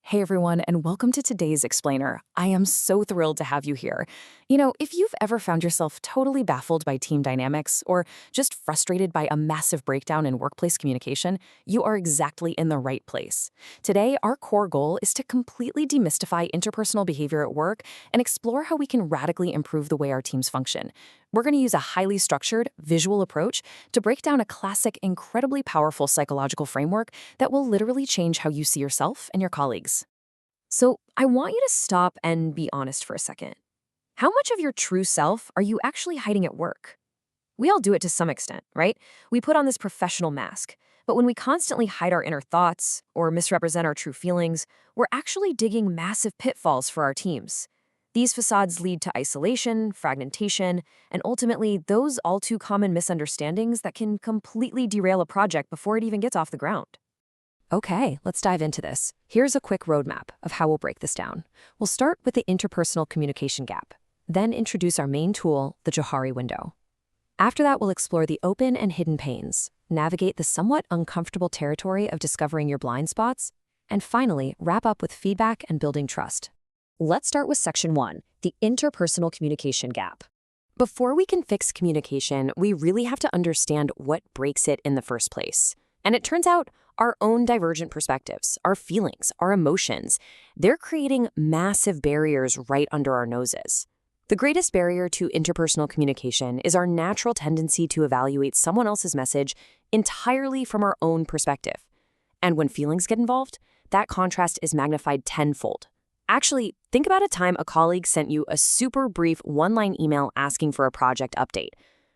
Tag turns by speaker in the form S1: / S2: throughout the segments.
S1: Hey everyone, and welcome to today's Explainer. I am so thrilled to have you here. If you've ever found yourself totally baffled by team dynamics or just frustrated by a massive breakdown in workplace communication, you are exactly in the right place. Today, our core goal is to completely demystify interpersonal behavior at work and explore how we can radically improve the way our teams function. We're going to use a highly structured, visual approach to break down a classic, incredibly powerful psychological framework that will literally change how you see yourself and your colleagues. So, I want you to stop and be honest for a second. How much of your true self are you actually hiding at work? We all do it to some extent, right? We put on this professional mask. But when we constantly hide our inner thoughts or misrepresent our true feelings, we're actually digging massive pitfalls for our teams. These facades lead to isolation, fragmentation, and ultimately those all too common misunderstandings that can completely derail a project before it even gets off the ground. Okay, let's dive into this. Here's a quick roadmap of how we'll break this down. We'll start with the interpersonal communication gap, then introduce our main tool, the Johari window. After that, we'll explore the open and hidden pains, navigate the somewhat uncomfortable territory of discovering your blind spots, and finally, wrap up with feedback and building trust. Let's start with Section 1, the interpersonal communication gap. Before we can fix communication, we really have to understand what breaks it in the first place. And it turns out, our own divergent perspectives, our feelings, our emotions, they're creating massive barriers right under our noses. The greatest barrier to interpersonal communication is our natural tendency to evaluate someone else's message entirely from our own perspective. And when feelings get involved, that contrast is magnified tenfold. Actually, think about a time a colleague sent you a super brief one-line email asking for a project update.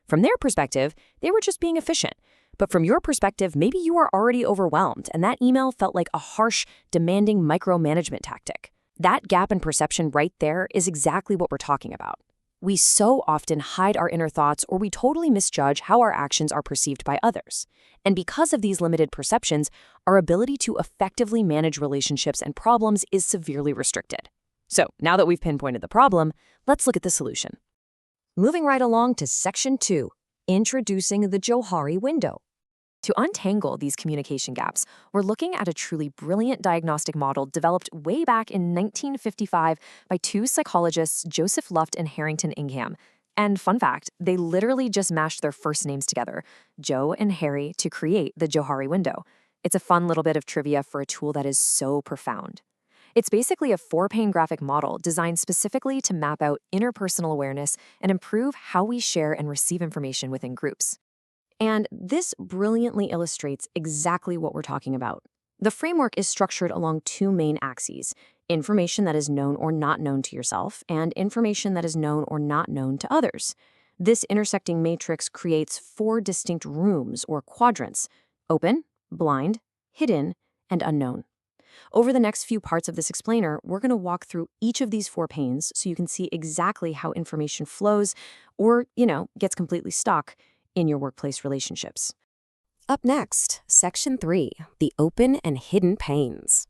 S1: From their perspective, they were just being efficient. But from your perspective, maybe you are already overwhelmed, and that email felt like a harsh, demanding micromanagement tactic. That gap in perception right there is exactly what we're talking about. We so often hide our inner thoughts, or we totally misjudge how our actions are perceived by others. And because of these limited perceptions, our ability to effectively manage relationships and problems is severely restricted. So now that we've pinpointed the problem, let's look at the solution. Moving right along to Section 2, introducing the Johari window. To untangle these communication gaps, we're looking at a truly brilliant diagnostic model developed way back in 1955 by two psychologists, Joseph Luft and Harrington Ingham. And fun fact, they literally just mashed their first names together, Joe and Harry, to create the Johari window. It's a fun little bit of trivia for a tool that is so profound. It's basically a 4-pane graphic model designed specifically to map out interpersonal awareness and improve how we share and receive information within groups. And this brilliantly illustrates exactly what we're talking about. The framework is structured along two main axes: information that is known or not known to yourself, and information that is known or not known to others. This intersecting matrix creates 4 distinct rooms or quadrants: open, blind, hidden, and unknown. Over the next few parts of this explainer, we're going to walk through each of these 4 panes so you can see exactly how information flows or, gets completely stuck in your workplace relationships. Up next, Section 3, the open and hidden panes.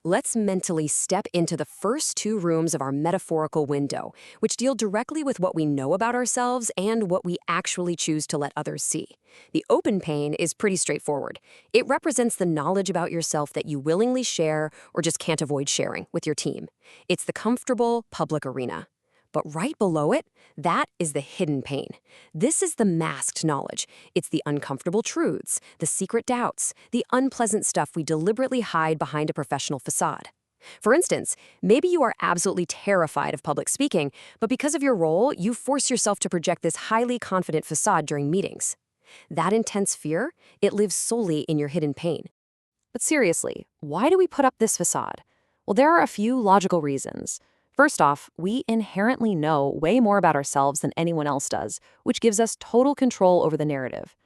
S1: Let's mentally step into the first 2 rooms of our metaphorical window, which deal directly with what we know about ourselves and what we actually choose to let others see. The open pane is pretty straightforward. It represents the knowledge about yourself that you willingly share or just can't avoid sharing with your team. It's the comfortable public arena. But right below it, that is the hidden pane. This is the masked knowledge. It's the uncomfortable truths, the secret doubts, the unpleasant stuff we deliberately hide behind a professional facade. For instance, maybe you are absolutely terrified of public speaking, but because of your role, you force yourself to project this highly confident facade during meetings. That intense fear, it lives solely in your hidden pane. But seriously, why do we put up this facade? Well, there are a few logical reasons. First off, we inherently know way more about ourselves than anyone else does, which gives us total control over the narrative.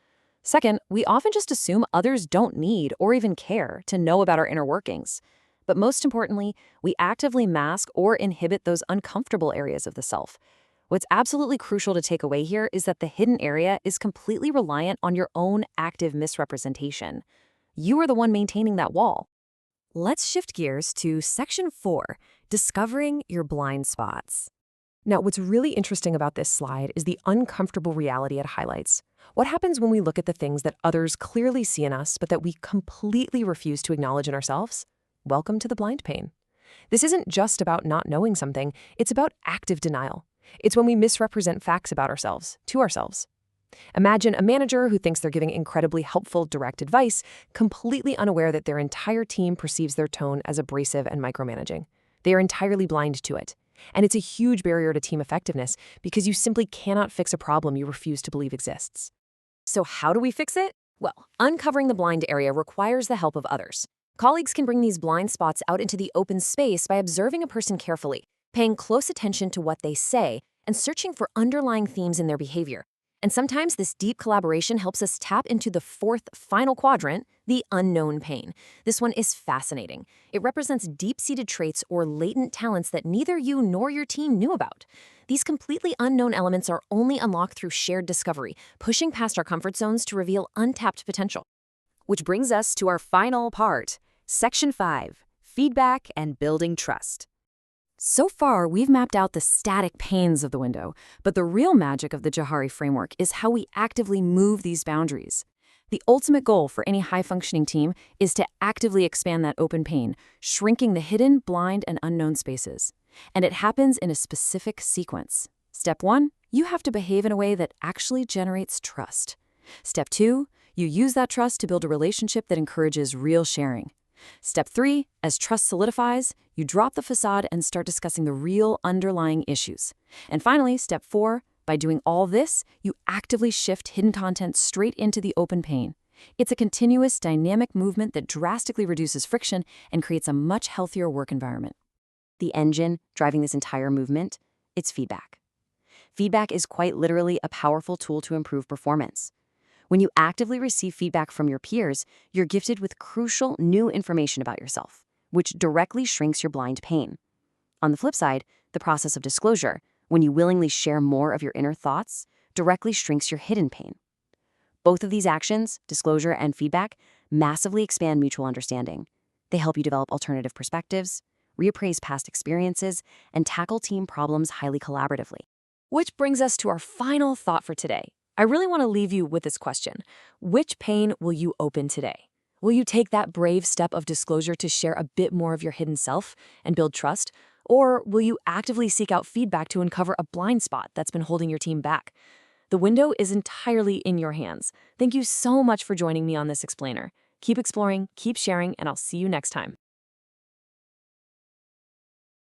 S1: Second, we often just assume others don't need or even care to know about our inner workings. But most importantly, we actively mask or inhibit those uncomfortable areas of the self. What's absolutely crucial to take away here is that the hidden area is completely reliant on your own active misrepresentation. You are the one maintaining that wall. Let's shift gears to Section 4, discovering your blind spots. Now, what's really interesting about this slide is the uncomfortable reality it highlights. What happens when we look at the things that others clearly see in us, but that we completely refuse to acknowledge in ourselves?
S2: welcome to the blind pane. This isn't just about not knowing something, it's about active denial. It's when we misrepresent facts about ourselves, to ourselves. Imagine a manager who thinks they're giving incredibly helpful, direct advice, completely unaware that their entire team perceives their tone as abrasive and micromanaging. They are entirely blind to it. And it's a huge barrier to team effectiveness because you simply cannot fix a problem you refuse to believe exists.
S1: So how do we fix it? Well, uncovering the blind area requires the help of others. Colleagues can bring these blind spots out into the open space by observing a person carefully, paying close attention to what they say, and searching for underlying themes in their behavior. And sometimes this deep collaboration helps us tap into the fourth, final quadrant, the unknown pain. This one is fascinating. It represents deep-seated traits or latent talents that neither you nor your team knew about. These completely unknown elements are only unlocked through shared discovery, pushing past our comfort zones to reveal untapped potential. Which brings us to our final part, Section 5, Feedback and Building Trust. So far, we've mapped out the static panes of the window, but the real magic of the Johari framework is how we actively move these boundaries. The ultimate goal for any high-functioning team is to actively expand that open pane, shrinking the hidden, blind, and unknown spaces. And it happens in a specific sequence. Step 1, you have to behave in a way that actually generates trust. Step 2, you use that trust to build a relationship that encourages real sharing. Step 3, as trust solidifies, you drop the facade and start discussing the real underlying issues. And finally, Step 4, by doing all this, you actively shift hidden content straight into the open pane. It's a continuous, dynamic movement that drastically reduces friction and creates a much healthier work environment. The engine driving this entire movement, it's feedback. Feedback is quite literally a powerful tool to improve performance. When you actively receive feedback from your peers, you're gifted with crucial new information about yourself, which directly shrinks your blind pain. On the flip side, the process of disclosure, when you willingly share more of your inner thoughts, directly shrinks your hidden pain. Both of these actions, disclosure and feedback, massively expand mutual understanding. They help you develop alternative perspectives, reappraise past experiences, and tackle team problems highly collaboratively. Which brings us to our final thought for today. I really want to leave you with this question. Which pane will you open today? Will you take that brave step of disclosure to share a bit more of your hidden self and build trust? Or will you actively seek out feedback to uncover a blind spot that's been holding your team back? The window is entirely in your hands. Thank you so much for joining me on this explainer. Keep exploring, keep sharing, and I'll see you next time.